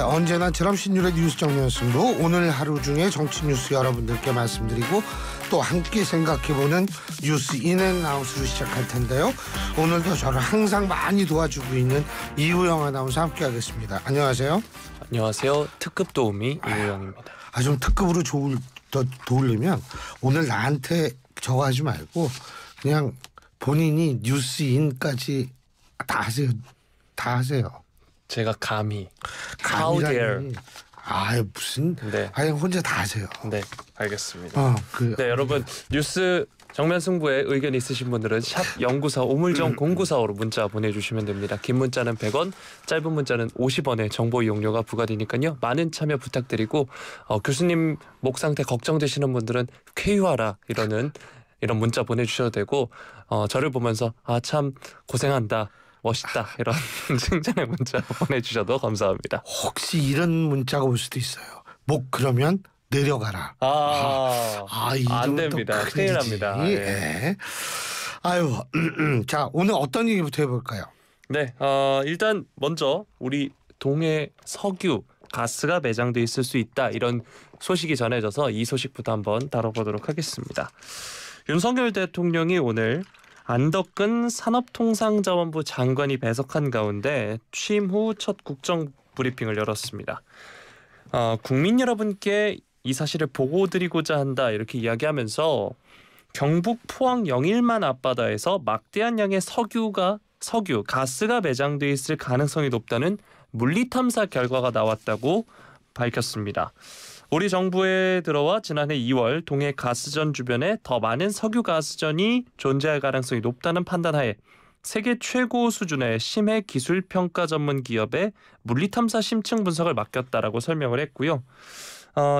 언제나 드럼신율의 뉴스 정면 승부, 오늘 하루 중에 정치 뉴스 여러분들께 말씀드리고 또 함께 생각해보는 뉴스 인앤아웃으로 시작할 텐데요. 오늘도 저를 항상 많이 도와주고 있는 이우영 아나운서 함께하겠습니다. 안녕하세요. 안녕하세요. 특급 도우미 이우영입니다. 좀 특급으로 도우려면 오늘 나한테 저거 하지 말고 그냥 본인이 뉴스인까지 다 하세요. 다 하세요. 제가 감히 감이라니. 무슨 혼자 다 하세요. 네, 알겠습니다. 네, 여러분 뉴스 정면 승부에 의견 있으신 분들은 샵 0945 우물정 0945로 문자 보내주시면 됩니다. 긴 문자는 100원, 짧은 문자는 50원의 정보 이용료가 부과되니까요. 많은 참여 부탁드리고 교수님 목 상태 걱정되시는 분들은 쾌유하라 이런 문자 보내주셔도 되고 저를 보면서 참 고생한다. 멋있다 이런 칭찬의 문자 보내주셔도 감사합니다. 혹시 이런 문자가 올 수도 있어요. 목 그러면 내려가라. 안 됩니다. 큰일 납니다. 예. 자, 오늘 어떤 얘기부터 해볼까요? 네, 일단 먼저 우리 동해 석유 가스가 매장돼 있을 수 있다 이런 소식이 전해져서 이 소식부터 한번 다뤄보도록 하겠습니다. 윤석열 대통령이 오늘 안덕근 산업통상자원부 장관이 배석한 가운데 취임 후 첫 국정 브리핑을 열었습니다. 국민 여러분께 이 사실을 보고드리고자 한다 이렇게 이야기하면서 경북 포항 영일만 앞바다에서 막대한 양의 석유, 가스가 매장돼 있을 가능성이 높다는 물리탐사 결과가 나왔다고 밝혔습니다. 우리 정부에 들어와 지난해 2월 동해 가스전 주변에 더 많은 석유 가스전이 존재할 가능성이 높다는 판단하에 세계 최고 수준의 심해 기술 평가 전문 기업에 물리탐사 심층 분석을 맡겼다라고 설명을 했고요.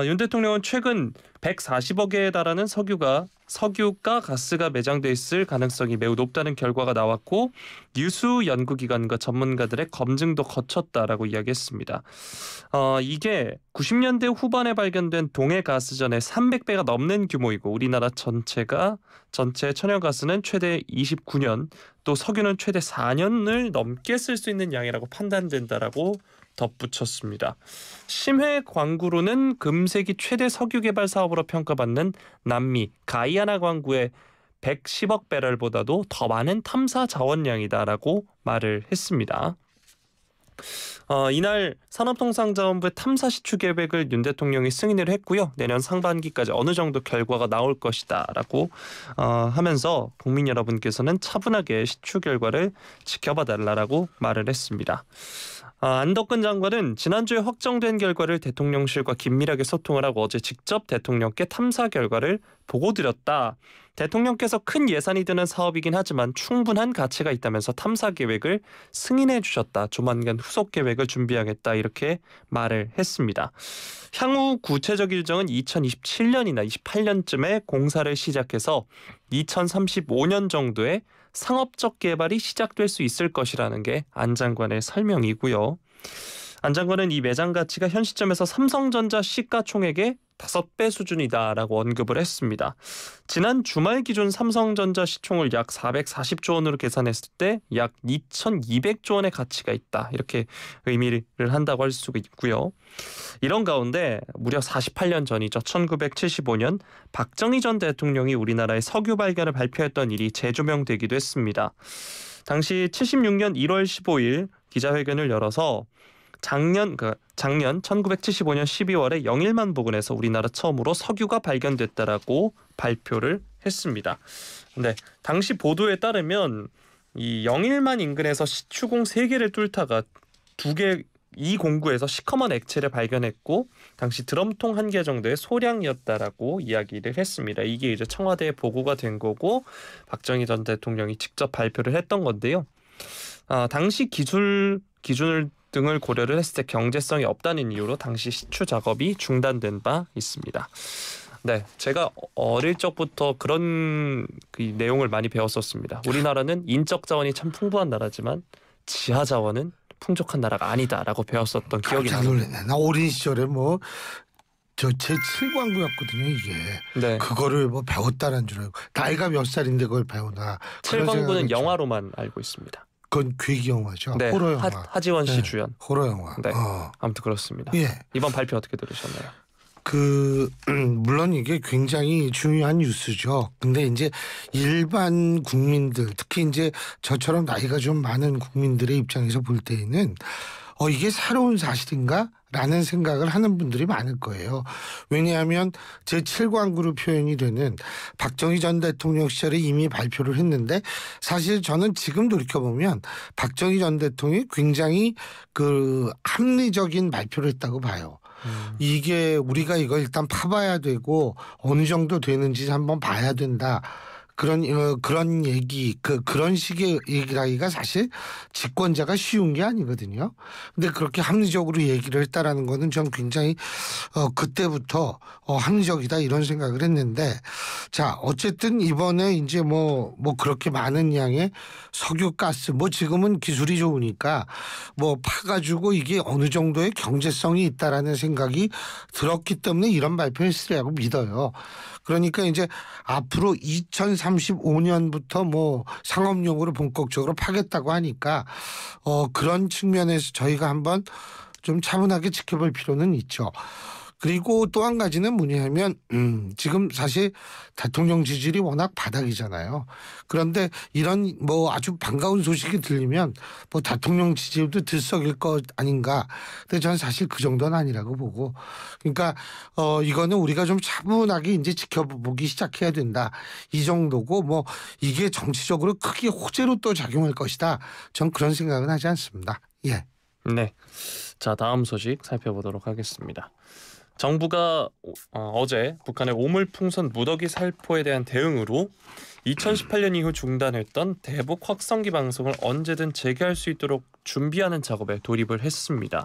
윤 대통령은 최근 140억에 달하는 석유가 가스가 매장돼 있을 가능성이 매우 높다는 결과가 나왔고 유수 연구기관과 전문가들의 검증도 거쳤다라고 이야기했습니다. 이게 90년대 후반에 발견된 동해 가스전의 300배가 넘는 규모이고 우리나라 전체 천연가스는 최대 29년 또 석유는 최대 4년을 넘게 쓸 수 있는 양이라고 판단된다라고 덧붙였습니다. 심해 광구로는 금세기 최대 석유 개발 사업으로 평가받는 남미 가이아나 광구의 110억 배럴보다도 더 많은 탐사 자원량이다라고 말을 했습니다. 이날 산업통상자원부의 탐사 시추 계획을 윤 대통령이 승인을 했고요. 내년 상반기까지 어느 정도 결과가 나올 것이다라고 하면서 국민 여러분께서는 차분하게 시추 결과를 지켜봐 달라라고 말을 했습니다. 안덕근 장관은 지난주에 확정된 결과를 대통령실과 긴밀하게 소통을 하고 어제 직접 대통령께 탐사 결과를 보고드렸다. 대통령께서 큰 예산이 드는 사업이긴 하지만 충분한 가치가 있다면서 탐사 계획을 승인해 주셨다. 조만간 후속 계획을 준비하겠다 이렇게 말을 했습니다. 향후 구체적 일정은 2027년이나 28년쯤에 공사를 시작해서 2035년 정도에 상업적 개발이 시작될 수 있을 것이라는 게 안 장관의 설명이고요. 안 장관은 이 매장 가치가 현 시점에서 삼성전자 시가총액의 5배 수준이다라고 언급을 했습니다. 지난 주말 기준 삼성전자 시총을 약 440조 원으로 계산했을 때 약 2,200조 원의 가치가 있다. 이렇게 의미를 한다고 할 수가 있고요. 이런 가운데 무려 48년 전이죠. 1975년 박정희 전 대통령이 우리나라의 석유 발견을 발표했던 일이 재조명되기도 했습니다. 당시 76년 1월 15일 기자회견을 열어서 작년 1975년 12월에 영일만 부근에서 우리나라 처음으로 석유가 발견됐다라고 발표를 했습니다. 근데 당시 보도에 따르면 이 영일만 인근에서 시추공 3개를 뚫다가 이 공구에서 시커먼 액체를 발견했고 당시 드럼통 1개 정도의 소량이었다라고 이야기를 했습니다. 이게 이제 청와대에 보고가 된 거고 박정희 전 대통령이 직접 발표를 했던 건데요. 당시 기준을 등을 고려를 했을 때 경제성이 없다는 이유로 당시 시추 작업이 중단된 바 있습니다. 네, 제가 어릴 적부터 그런 내용을 많이 배웠었습니다. 우리나라는 인적 자원이 참 풍부한 나라지만 지하 자원은 풍족한 나라가 아니다라고 배웠었던 기억이 납니다. 나 어린 시절에 제 7광구였거든요 이게. 네. 그거를 배웠다는 줄 알고 나이가 몇 살인데 그걸 배우나. 7광구는 영화로만 알고 있습니다. 그건 괴기 영화죠. 네, 호러 영화. 하지원 씨 네, 주연. 호러 영화. 네, 아무튼 그렇습니다. 예. 이번 발표 어떻게 들으셨나요? 물론 이게 굉장히 중요한 뉴스죠. 근데 이제 일반 국민들, 특히 이제 저처럼 나이가 좀 많은 국민들의 입장에서 볼 때에는 이게 새로운 사실인가? 라는 생각을 하는 분들이 많을 거예요. 왜냐하면 제7광구로 표현이 되는 박정희 전 대통령 시절에 이미 발표를 했는데 사실 저는 지금 돌이켜보면 박정희 전 대통령이 굉장히 합리적인 발표를 했다고 봐요. 이게 우리가 이걸 일단 파봐야 되고 어느 정도 되는지 한번 봐야 된다. 그런 얘기, 그런 식의 얘기라기가 사실 집권자가 쉬운 게 아니거든요. 근데 그렇게 합리적으로 얘기를 했다라는 거는 전 굉장히 그때부터 합리적이다 이런 생각을 했는데, 자 어쨌든 이번에 이제 뭐 그렇게 많은 양의 석유가스, 지금은 기술이 좋으니까 파가지고 이게 어느 정도의 경제성이 있다라는 생각이 들었기 때문에 이런 발표했으리라고 믿어요. 그러니까 이제 앞으로 2035년부터 상업용으로 본격적으로 파겠다고 하니까 그런 측면에서 저희가 한번 좀 차분하게 지켜볼 필요는 있죠. 그리고 또 한 가지는 뭐냐면 지금 사실 대통령 지지율이 워낙 바닥이잖아요. 그런데 이런 아주 반가운 소식이 들리면 대통령 지지율도 들썩일 것 아닌가. 근데 저는 사실 그 정도는 아니라고 보고, 그러니까 이거는 우리가 좀 차분하게 이제 지켜보기 시작해야 된다. 이 정도고 이게 정치적으로 크게 호재로 또 작용할 것이다. 전 그런 생각은 하지 않습니다. 예. 네. 자, 다음 소식 살펴보도록 하겠습니다. 정부가 어제 북한의 오물풍선 무더기 살포에 대한 대응으로 2018년 이후 중단했던 대북 확성기 방송을 언제든 재개할 수 있도록 준비하는 작업에 돌입을 했습니다.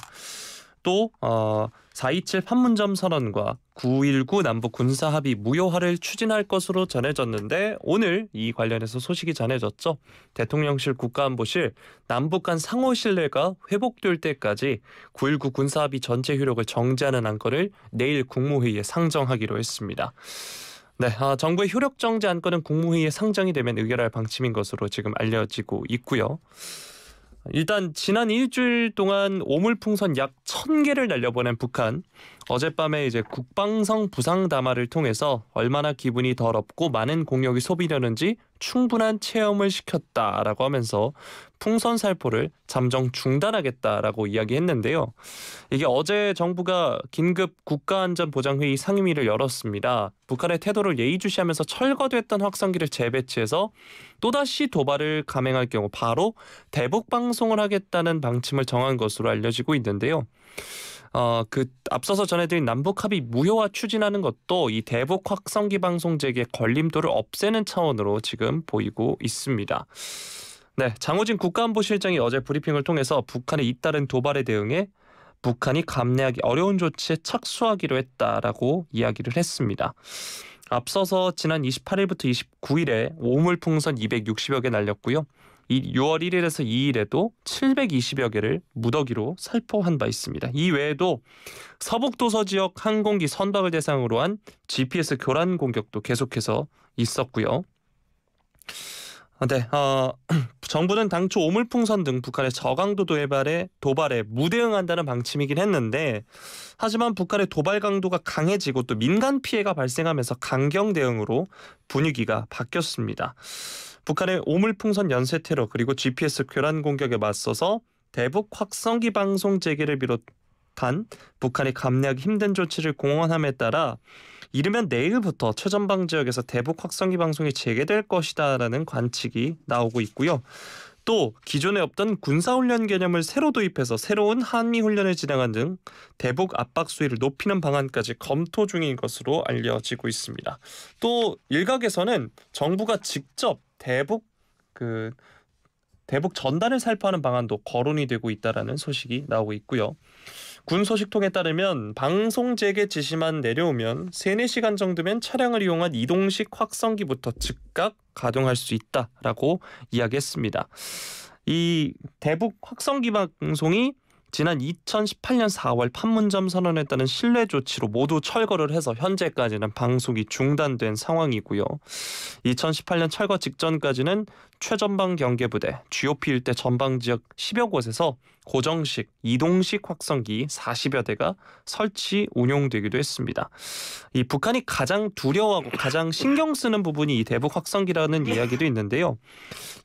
또 4.27 판문점 선언과 9.19 남북 군사 합의 무효화를 추진할 것으로 전해졌는데 오늘 이 관련해서 소식이 전해졌죠. 대통령실 국가안보실 남북 간 상호 신뢰가 회복될 때까지 9.19 군사 합의 전체 효력을 정지하는 안건을 내일 국무회의에 상정하기로 했습니다. 네, 정부의 효력 정지 안건은 국무회의에 상정이 되면 의결할 방침인 것으로 지금 알려지고 있고요. 일단 지난 일주일 동안 오물풍선 약 1000개를 날려보낸 북한. 어젯밤에 이제 국방성 부상 담화를 통해서 얼마나 기분이 더럽고 많은 공력이 소비되는지 충분한 체험을 시켰다라고 하면서 풍선 살포를 잠정 중단하겠다라고 이야기했는데요. 이게 어제 정부가 긴급 국가안전보장회의 상임위를 열었습니다. 북한의 태도를 예의주시하면서 철거됐던 확성기를 재배치해서 또다시 도발을 감행할 경우 바로 대북 방송을 하겠다는 방침을 정한 것으로 알려지고 있는데요. 앞서서 전해드린 남북 합의 무효화 추진하는 것도 이 대북 확성기 방송 재개 걸림돌을 없애는 차원으로 지금 보이고 있습니다. 네, 장호진 국가안보실장이 어제 브리핑을 통해서 북한의 잇따른 도발에 대응해 북한이 감내하기 어려운 조치에 착수하기로 했다라고 이야기를 했습니다. 앞서서 지난 28일부터 29일에 오물풍선 260여 개 날렸고요. 6월 1일에서 2일에도 720여 개를 무더기로 살포한 바 있습니다. 이 외에도 서북도서 지역 항공기 선박을 대상으로 한 GPS 교란 공격도 계속해서 있었고요. 네, 정부는 당초 오물풍선 등 북한의 저강도 도발에 무대응한다는 방침이긴 했는데, 하지만 북한의 도발 강도가 강해지고 또 민간 피해가 발생하면서 강경 대응으로 분위기가 바뀌었습니다. 북한의 오물풍선 연쇄 테러 그리고 GPS 교란 공격에 맞서서 대북 확성기 방송 재개를 비롯한 북한이 감내하기 힘든 조치를 공언함에 따라 이르면 내일부터 최전방 지역에서 대북 확성기 방송이 재개될 것이다라는 관측이 나오고 있고요. 또 기존에 없던 군사훈련 개념을 새로 도입해서 새로운 한미훈련을 진행한 등 대북 압박 수위를 높이는 방안까지 검토 중인 것으로 알려지고 있습니다. 또 일각에서는 정부가 직접 대북 전단을 살포하는 방안도 거론이 되고 있다라는 소식이 나오고 있고요. 군 소식통에 따르면 방송 재개 지시만 내려오면 3-4시간 정도면 차량을 이용한 이동식 확성기부터 즉각 가동할 수 있다라고 이야기했습니다. 이 대북 확성기 방송이 지난 2018년 4월 판문점 선언에 따른 신뢰 조치로 모두 철거를 해서 현재까지는 방송이 중단된 상황이고요. 2018년 철거 직전까지는 최전방 경계부대, GOP 일대 전방 지역 10여 곳에서 고정식, 이동식 확성기 40여 대가 설치, 운용되기도 했습니다. 이 북한이 가장 두려워하고 가장 신경 쓰는 부분이 이 대북 확성기라는 이야기도 있는데요.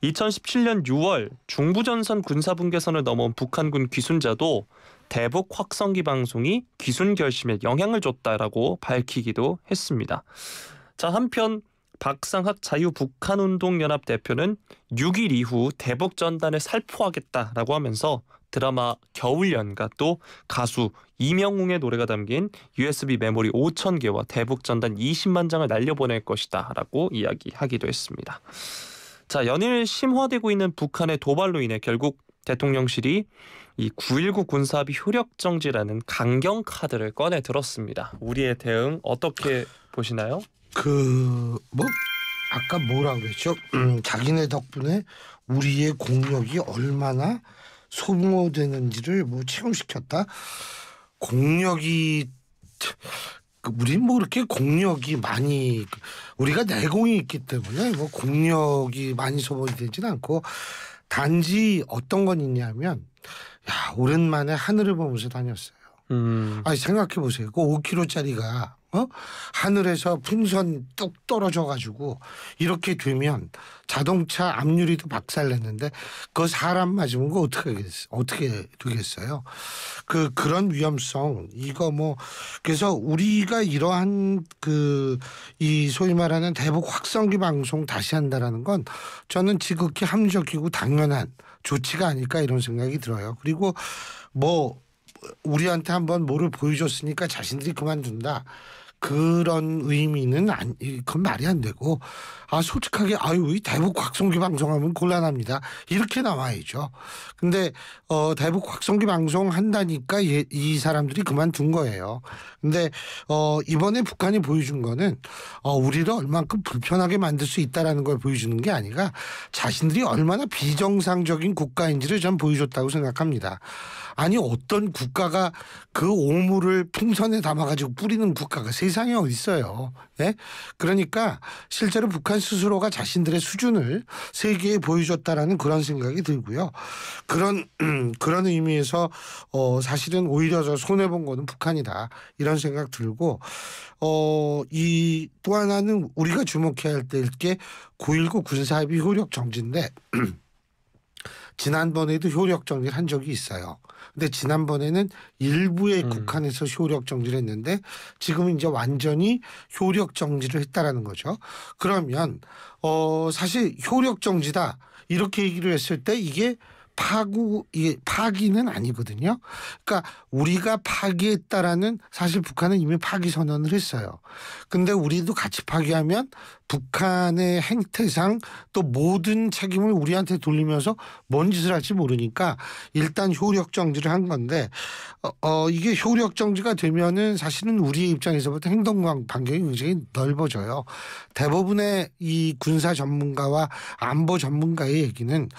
2017년 6월 중부전선 군사분계선을 넘어온 북한군 귀순자도 대북 확성기 방송이 귀순 결심에 영향을 줬다라고 밝히기도 했습니다. 자, 한편 박상학 자유북한운동연합 대표는 6일 이후 대북 전단을 살포하겠다라고 하면서 드라마 겨울연가 또 가수 이명웅의 노래가 담긴 USB 메모리 5,000개와 대북 전단 20만 장을 날려보낼 것이다라고 이야기하기도 했습니다. 자, 연일 심화되고 있는 북한의 도발로 인해 결국 대통령실이 이 9.19 군사합의 효력 정지라는 강경 카드를 꺼내 들었습니다. 우리의 대응 어떻게 보시나요? 아까 뭐라 그랬죠? 자기네 덕분에 우리의 공력이 얼마나 소모되는지를 체험시켰다. 공력이 우린 그렇게 공력이 많이 우리가 내공이 있기 때문에 공력이 많이 소모되지는 않고 단지 어떤 건 있냐면 오랜만에 하늘을 보면서 다녔어요. 아니 생각해 보세요. 그 5km짜리가 하늘에서 풍선 뚝 떨어져가지고 이렇게 되면 자동차 앞유리도 박살냈는데 그 사람 맞으면 그거 어떻게 되겠어요? 그런 위험성 이거 그래서 우리가 이러한 이 소위 말하는 대북 확성기 방송 다시 한다라는 건 저는 지극히 합리적이고 당연한 조치가 아닐까 이런 생각이 들어요. 그리고 우리한테 한번 뭐를 보여줬으니까 자신들이 그만둔다. 그런 의미는 그건 말이 안 되고 솔직하게 이 대북 확성기 방송하면 곤란합니다. 이렇게 나와야죠. 근데 대북 확성기 방송 한다니까 이 사람들이 그만둔 거예요. 근데 이번에 북한이 보여준 거는 우리를 얼만큼 불편하게 만들 수 있다라는 걸 보여주는 게 아니라 자신들이 얼마나 비정상적인 국가인지를 전 보여줬다고 생각합니다. 아니 어떤 국가가 그 오물을 풍선에 담아가지고 뿌리는 국가가 세상에 어디 있어요. 네? 그러니까 실제로 북한 스스로가 자신들의 수준을 세계에 보여줬다라는 그런 생각이 들고요. 그런 의미에서 사실은 오히려 저 손해본 거는 북한이다 이런 생각 들고 이 또 하나는 우리가 주목해야 할 게 9.19 군사합의 효력 정지인데 지난번에도 효력 정지를 한 적이 있어요. 근데 지난번에는 일부의 국한에서 효력 정지를 했는데 지금은 이제 완전히 효력 정지를 했다라는 거죠. 그러면 사실 효력 정지다 이렇게 얘기를 했을 때 이게 파기는 아니거든요. 그러니까 우리가 파기했다라는 사실 북한은 이미 파기 선언을 했어요. 근데 우리도 같이 파기하면 북한의 행태상 또 모든 책임을 우리한테 돌리면서 뭔 짓을 할지 모르니까 일단 효력 정지를 한 건데 이게 효력 정지가 되면은 사실은 우리의 입장에서부터 행동 반경이 굉장히 넓어져요. 대부분의 이 군사 전문가와 안보 전문가의 얘기는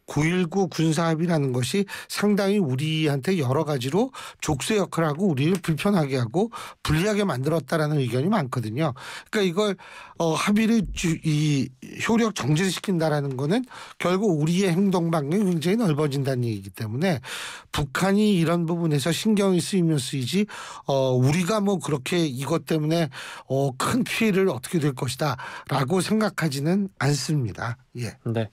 9.19 군사합의라는 것이 상당히 우리한테 여러 가지로 족쇄 역할을 하고 우리를 불편하게 하고 불리하게 만들었다라는 의견이 많거든요. 그러니까 이걸 합의를 이 효력 정지를 시킨다라는 거는 결국 우리의 행동 반경이 굉장히 넓어진다는 얘기이기 때문에 북한이 이런 부분에서 신경이 쓰이면 쓰이지 우리가 그렇게 이것 때문에 큰 피해를 어떻게 될 것이다라고 생각하지는 않습니다. 예. 네.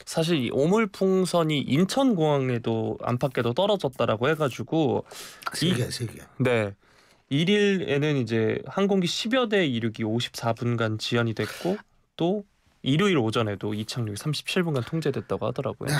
사실 이 오물풍선이 인천공항에도 안팎에도 떨어졌다라고 해가지고 세 개. 네. 1일에는 이제 항공기 10여 대 이륙이 54분간 지연이 됐고 또 일요일 오전에도 이착륙이 37분간 통제됐다고 하더라고요. 네,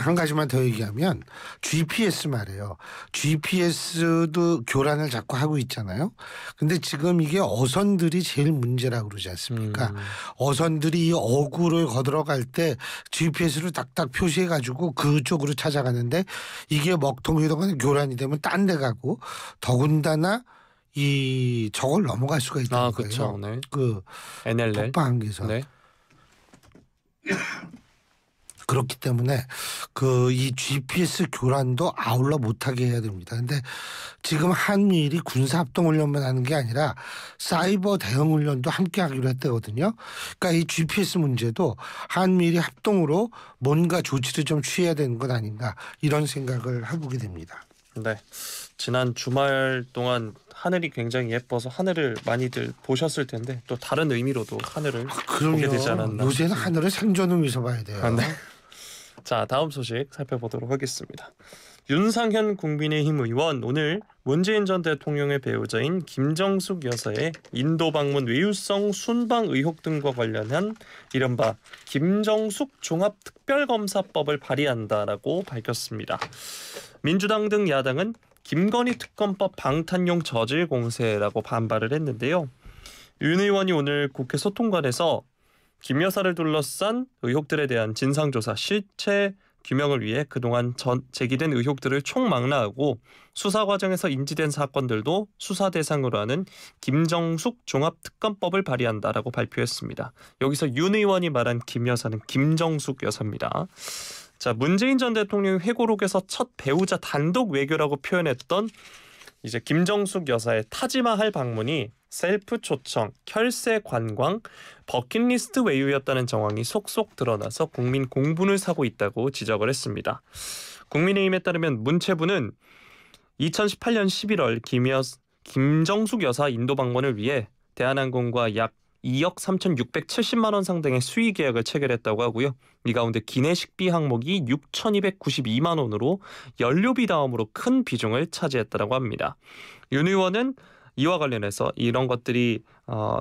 한 가지만 더 얘기하면 GPS 말이에요. GPS도 교란을 자꾸 하고 있잖아요. 근데 지금 이게 어선들이 제일 문제라고 그러지 않습니까? 어선들이 이 어구를 거들어갈 때 GPS를 딱딱 표시해가지고 그쪽으로 찾아가는데 이게 먹통이동안 교란이 되면 딴 데 가고 더군다나 저걸 넘어갈 수가 있다는 거예요. 그렇죠. 네. NLL. 북방한계선. 네. 그렇기 때문에 이 GPS 교란도 아울러 못하게 해야 됩니다. 근데 지금 한미일이 군사합동훈련만 하는 게 아니라 사이버 대응훈련도 함께 하기로 했대거든요. 그러니까 이 GPS 문제도 한미일이 합동으로 뭔가 조치를 좀 취해야 되는 것 아닌가 이런 생각을 해보게 됩니다. 네, 지난 주말 동안 하늘이 굉장히 예뻐서 하늘을 많이들 보셨을 텐데 또 다른 의미로도 하늘을 보게 되지 않았나. 요새는 하늘을 생존을 위해서 봐야 돼요. 네. 자, 다음 소식 살펴보도록 하겠습니다. 윤상현 국민의힘 의원 오늘 문재인 전 대통령의 배우자인 김정숙 여사의 인도 방문 외유성 순방 의혹 등과 관련한 이른바 김정숙 종합특별검사법을 발의한다라고 밝혔습니다. 민주당 등 야당은 김건희 특검법 방탄용 저질 공세라고 반발을 했는데요. 윤 의원이 오늘 국회 소통관에서 김 여사를 둘러싼 의혹들에 대한 진상조사, 실체 규명을 위해 그동안 제기된 의혹들을 총망라하고 수사 과정에서 인지된 사건들도 수사 대상으로 하는 김정숙 종합특검법을 발의한다라고 발표했습니다. 여기서 윤 의원이 말한 김 여사는 김정숙 여사입니다. 자, 문재인 전 대통령이 회고록에서 첫 배우자 단독 외교라고 표현했던 이제 김정숙 여사의 타지마할 방문이 셀프 초청, 혈세 관광, 버킷리스트 외유였다는 정황이 속속 드러나서 국민 공분을 사고 있다고 지적을 했습니다. 국민의힘에 따르면 문체부는 2018년 11월 김정숙 여사 인도 방문을 위해 대한항공과 약 2억 3,670만 원 상당의 수의 계약을 체결했다고 하고요. 이 가운데 기내식비 항목이 6,292만 원으로 연료비 다음으로 큰 비중을 차지했다고 합니다. 윤 의원은 이와 관련해서 이런 것들이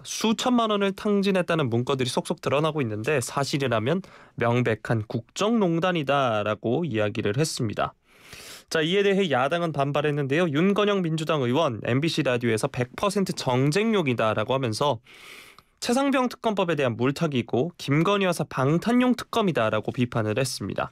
수천만 원을 탕진했다는 문건들이 속속 드러나고 있는데 사실이라면 명백한 국정농단이다라고 이야기를 했습니다. 자, 이에 대해 야당은 반발했는데요. 윤건영 민주당 의원 MBC 라디오에서 100% 정쟁용이다라고 하면서 최상병 특검법에 대한 물타기고 김건희 여사 방탄용 특검이다라고 비판을 했습니다.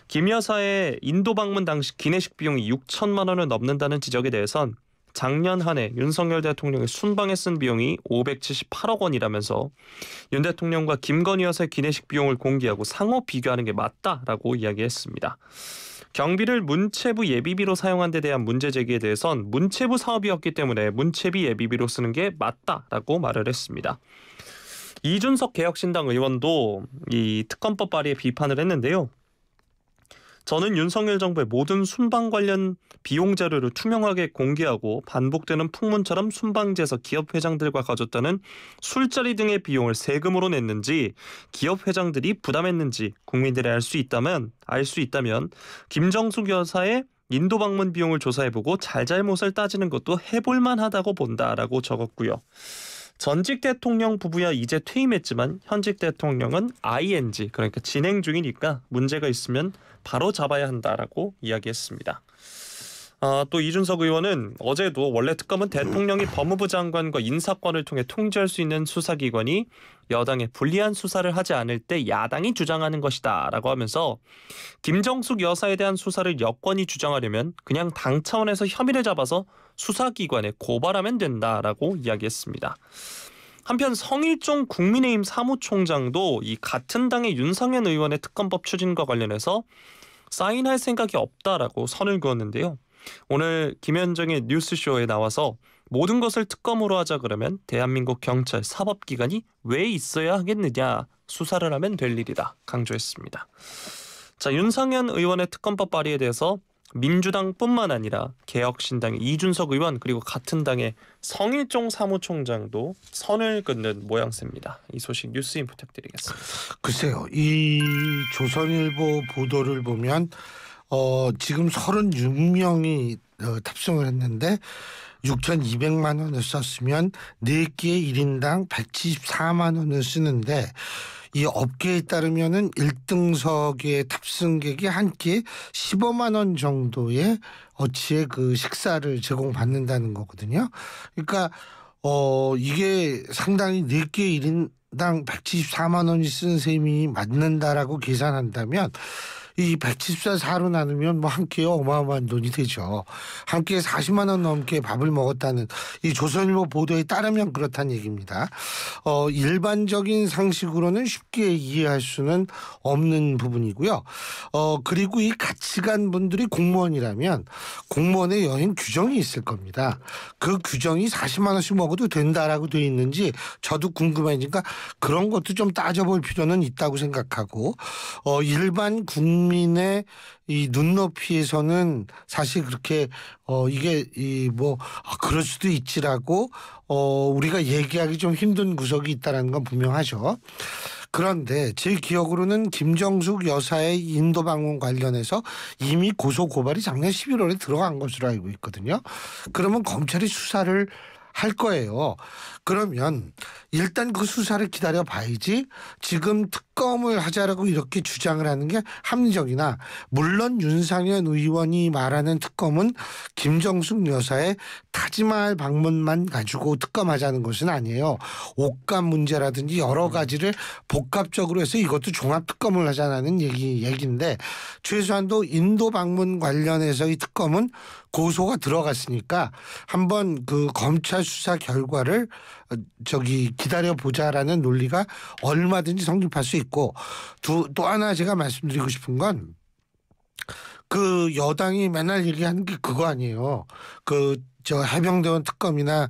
김 여사의 인도 방문 당시 기내식 비용이 6천만 원을 넘는다는 지적에 대해선 작년 한 해 윤석열 대통령이 순방에 쓴 비용이 578억 원이라면서 윤 대통령과 김건희 여사의 기내식 비용을 공개하고 상호 비교하는 게 맞다라고 이야기했습니다. 경비를 문체부 예비비로 사용한 데 대한 문제 제기에 대해선 문체부 사업이었기 때문에 문체비 예비비로 쓰는 게 맞다라고 말을 했습니다. 이준석 개혁신당 의원도 이 특검법 발의에 비판을 했는데요. 저는 윤석열 정부의 모든 순방 관련 비용 자료를 투명하게 공개하고 반복되는 풍문처럼 순방지에서 기업 회장들과 가졌다는 술자리 등의 비용을 세금으로 냈는지 기업 회장들이 부담했는지 국민들이 알 수 있다면 김정숙 여사의 인도 방문 비용을 조사해보고 잘잘못을 따지는 것도 해볼만하다고 본다라고 적었고요. 전직 대통령 부부야 이제 퇴임했지만 현직 대통령은 ING 그러니까 진행 중이니까 문제가 있으면 바로 잡아야 한다라고 이야기했습니다. 또 이준석 의원은 어제도 원래 특검은 대통령이 법무부 장관과 인사권을 통해 통제할 수 있는 수사기관이 여당에 불리한 수사를 하지 않을 때 야당이 주장하는 것이다 라고 하면서 김정숙 여사에 대한 수사를 여권이 주장하려면 그냥 당 차원에서 혐의를 잡아서 수사기관에 고발하면 된다라고 이야기했습니다. 한편 성일종 국민의힘 사무총장도 이 같은 당의 윤상현 의원의 특검법 추진과 관련해서 사인할 생각이 없다라고 선을 그었는데요. 오늘 김현정의 뉴스쇼에 나와서 모든 것을 특검으로 하자 그러면 대한민국 경찰 사법기관이 왜 있어야 하겠느냐 수사를 하면 될 일이다 강조했습니다. 자, 윤상현 의원의 특검법 발의에 대해서 민주당뿐만 아니라 개혁신당의 이준석 의원 그리고 같은 당의 성일종 사무총장도 선을 긋는 모양새입니다. 이 소식 뉴스인 부탁드리겠습니다. 글쎄요. 이 조선일보 보도를 보면 지금 36명이 탑승을 했는데 6,200만 원을 썼으면 4끼에 1인당 174만 원을 쓰는데 이 업계에 따르면은 1등석의 탑승객이 한 끼에 15만 원 정도의 어치의 그 식사를 제공받는다는 거거든요. 그러니까 이게 상당히 4끼에 1인당 174만 원이 쓴 셈이 맞는다라고 계산한다면 이 174 4로 나누면 뭐 한 끼에 어마어마한 돈이 되죠. 한 끼에 40만 원 넘게 밥을 먹었다는 이 조선일보 보도에 따르면 그렇다는 얘기입니다. 일반적인 상식으로는 쉽게 이해할 수는 없는 부분이고요. 그리고 이 같이 간 분들이 공무원이라면 공무원의 여행 규정이 있을 겁니다. 그 규정이 40만 원씩 먹어도 된다라고 되어 있는지 저도 궁금하니까 그런 것도 좀 따져볼 필요는 있다고 생각하고 일반 국민의 이 눈높이에서는 사실 그렇게 이게 그럴 수도 있지라고 우리가 얘기하기 좀 힘든 구석이 있다는 건 분명하죠. 그런데 제 기억으로는 김정숙 여사의 인도 방문 관련해서 이미 고소 고발이 작년 11월에 들어간 것으로 알고 있거든요. 그러면 검찰이 수사를 할 거예요. 그러면 일단 그 수사를 기다려 봐야지 지금 특검을 하자라고 이렇게 주장을 하는 게 합리적이나, 물론 윤상현 의원이 말하는 특검은 김정숙 여사의 타지마할 방문만 가지고 특검하자는 것은 아니에요. 옷감 문제라든지 여러 가지를 복합적으로 해서 이것도 종합 특검을 하자는 얘기인데, 최소한도 인도 방문 관련해서의 특검은 고소가 들어갔으니까 한번 그 검찰 수사 결과를 기다려 보자라는 논리가 얼마든지 성립할 수 있고, 또 하나 제가 말씀드리고 싶은 건 그 여당이 맨날 얘기하는 게 그거 아니에요. 해병대원 특검이나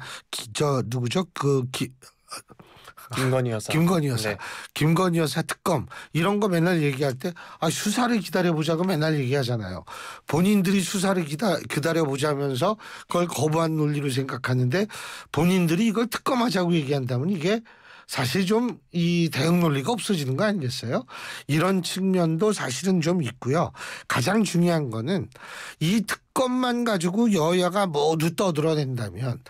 김건희 여사. 네. 김건희 여사 특검 이런 거 맨날 얘기할 때 수사를 기다려보자고 맨날 얘기하잖아요. 본인들이 수사를 기다려보자면서 그걸 거부한 논리로 생각하는데, 본인들이 이걸 특검하자고 얘기한다면 이게 사실 좀 이 대응 논리가 없어지는 거 아니겠어요? 이런 측면도 사실은 좀 있고요. 가장 중요한 거는 이 특검만 가지고 여야가 모두 떠들어낸다면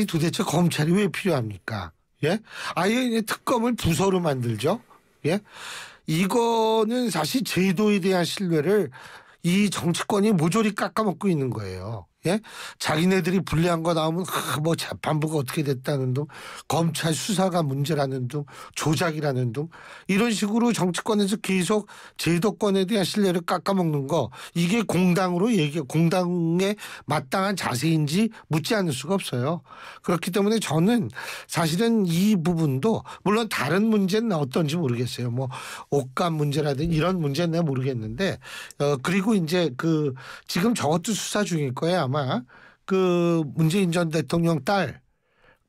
도대체 검찰이 왜 필요합니까? 예? 아예 특검을 부서로 만들죠. 예? 이거는 사실 제도에 대한 신뢰를 이 정치권이 모조리 깎아먹고 있는 거예요. 예? 자기네들이 불리한 거 나오면 재판부가 어떻게 됐다는 둥, 검찰 수사가 문제라는 둥, 조작이라는 둥, 이런 식으로 정치권에서 계속 제도권에 대한 신뢰를 깎아먹는 거, 이게 공당의 마땅한 자세인지 묻지 않을 수가 없어요. 그렇기 때문에 저는 사실은 이 부분도, 물론 다른 문제는 어떤지 모르겠어요. 옷감 문제라든지 이런 문제는 내가 모르겠는데, 그리고 이제 지금 저것도 수사 중일 거예요. 아마 문재인 전 대통령 딸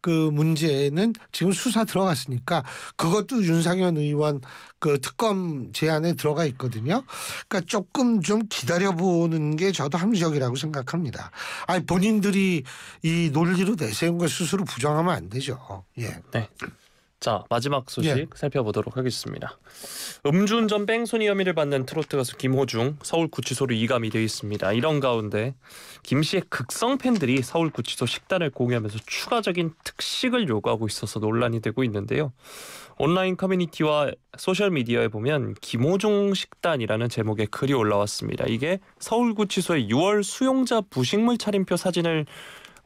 문제는 지금 수사 들어갔으니까 그것도 윤상현 의원 특검 제안에 들어가 있거든요. 그러니까 조금 좀 기다려보는 게 저도 합리적이라고 생각합니다. 본인들이 이 논리로 내세운 걸 스스로 부정하면 안 되죠. 예. 네. 자, 마지막 소식 살펴보도록 하겠습니다. 음주운전 뺑소니 혐의를 받는 트로트 가수 김호중 서울구치소로 이감이 되어 있습니다. 이런 가운데 김 씨의 극성 팬들이 서울구치소 식단을 공유하면서 추가적인 특식을 요구하고 있어서 논란이 되고 있는데요. 온라인 커뮤니티와 소셜미디어에 보면 김호중 식단이라는 제목의 글이 올라왔습니다. 이게 서울구치소의 6월 수용자 부식물 차림표 사진을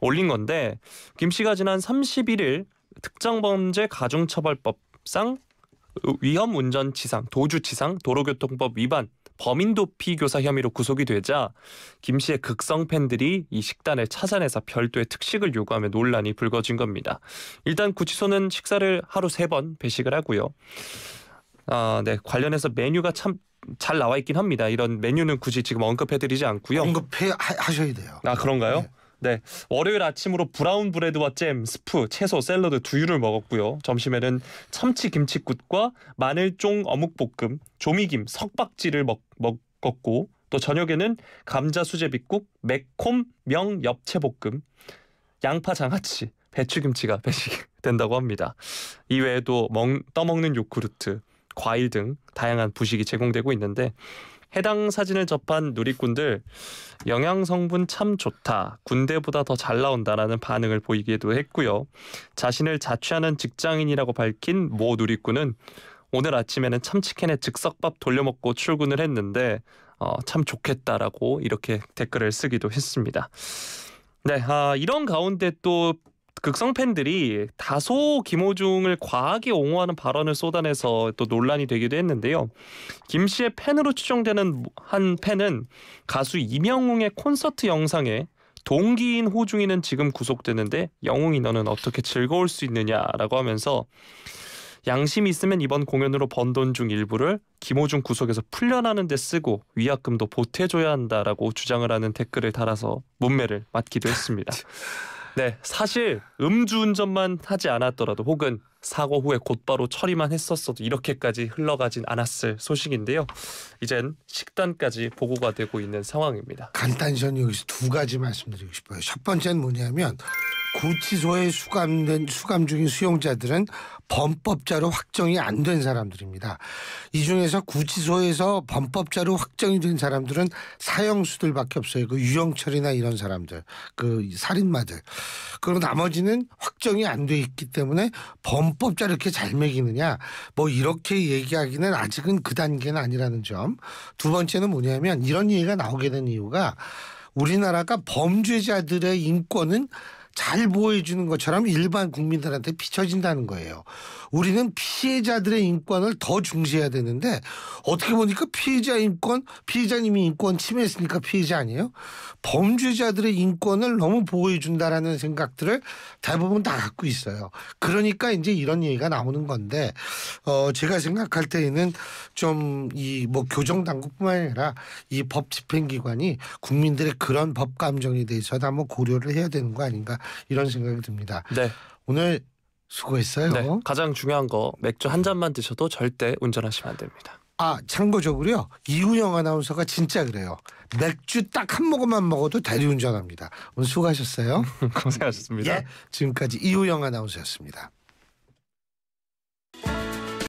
올린 건데, 김 씨가 지난 31일 특정범죄 가중처벌법상 위험운전치상, 도주치상, 도로교통법 위반, 범인도피 교사 혐의로 구속이 되자 김 씨의 극성 팬들이 이 식단을 찾아내서 별도의 특식을 요구하며 논란이 불거진 겁니다. 일단 구치소는 식사를 하루 3번 배식을 하고요. 네, 관련해서 메뉴가 참 잘 나와 있긴 합니다. 이런 메뉴는 굳이 지금 언급해드리지 않고요. 언급하셔야 돼요. 그런가요? 네. 네, 월요일 아침으로 브라운 브레드와 잼, 스프, 채소, 샐러드 두유를 먹었고요. 점심에는 참치 김치국과 마늘종 어묵볶음, 조미김, 석박지를 먹었고, 또 저녁에는 감자 수제비국, 매콤 명 엽채볶음, 양파 장아찌, 배추김치가 배식된다고 합니다. 이외에도 떠먹는 요구르트, 과일 등 다양한 부식이 제공되고 있는데, 해당 사진을 접한 누리꾼들 영양 성분 참 좋다, 군대보다 더 잘 나온다라는 반응을 보이기도 했고요. 자신을 자취하는 직장인이라고 밝힌 모 누리꾼은 오늘 아침에는 참치캔에 즉석밥 돌려먹고 출근을 했는데 참 좋겠다라고 이렇게 댓글을 쓰기도 했습니다. 네, 이런 가운데 또 극성 팬들이 다소 김호중을 과하게 옹호하는 발언을 쏟아내서 또 논란이 되기도 했는데요. 김 씨의 팬으로 추정되는 한 팬은 가수 이명웅의 콘서트 영상에 동기인 호중이는 지금 구속되는데 영웅이 너는 어떻게 즐거울 수 있느냐라고 하면서 양심이 있으면 이번 공연으로 번 돈 중 일부를 김호중 구속에서 풀려나는 데 쓰고 위약금도 보태줘야 한다라고 주장을 하는 댓글을 달아서 문매를 맞기도 했습니다. 네, 사실 음주운전만 하지 않았더라도 혹은 사고 후에 곧바로 처리만 했었어도 이렇게까지 흘러가진 않았을 소식인데요. 이젠 식단까지 보고가 되고 있는 상황입니다. 간단히 저는 여기서 두 가지 말씀드리고 싶어요. 첫 번째는 뭐냐면 구치소에 수감 중인 수용자들은 범법자로 확정이 안 된 사람들입니다. 이 중에서 구치소에서 범법자로 확정이 된 사람들은 사형수들밖에 없어요. 그 유영철이나 이런 사람들, 그 살인마들. 그리고 나머지는 확정이 안 돼 있기 때문에 범법자를 이렇게 잘 매기느냐 뭐 이렇게 얘기하기는 아직은 그 단계는 아니라는 점. 두 번째는 뭐냐면 이런 얘기가 나오게 된 이유가 우리나라가 범죄자들의 인권은 잘 보호해주는 것처럼 일반 국민들한테 비춰진다는 거예요. 우리는 피해자들의 인권을 더 중시해야 되는데 어떻게 보니까 피해자 인권, 피해자님이 인권 침해했으니까 피해자 아니에요? 범죄자들의 인권을 너무 보호해준다라는 생각들을 대부분 다 갖고 있어요. 그러니까 이제 이런 얘기가 나오는 건데 제가 생각할 때에는 좀 이 뭐 교정당국뿐만 아니라 이 법 집행기관이 국민들의 그런 법 감정에 대해서도 한번 고려를 해야 되는 거 아닌가 이런 생각이 듭니다. 네. 오늘 수고했어요. 네, 가장 중요한 거 맥주 한 잔만 드셔도 절대 운전하시면 안 됩니다. 아 참고적으로요. 이우영 아나운서가 진짜 그래요. 맥주 딱 한 모금만 먹어도 대리운전합니다. 오늘 수고하셨어요. 고생하셨습니다. 예, 지금까지 이우영 아나운서였습니다.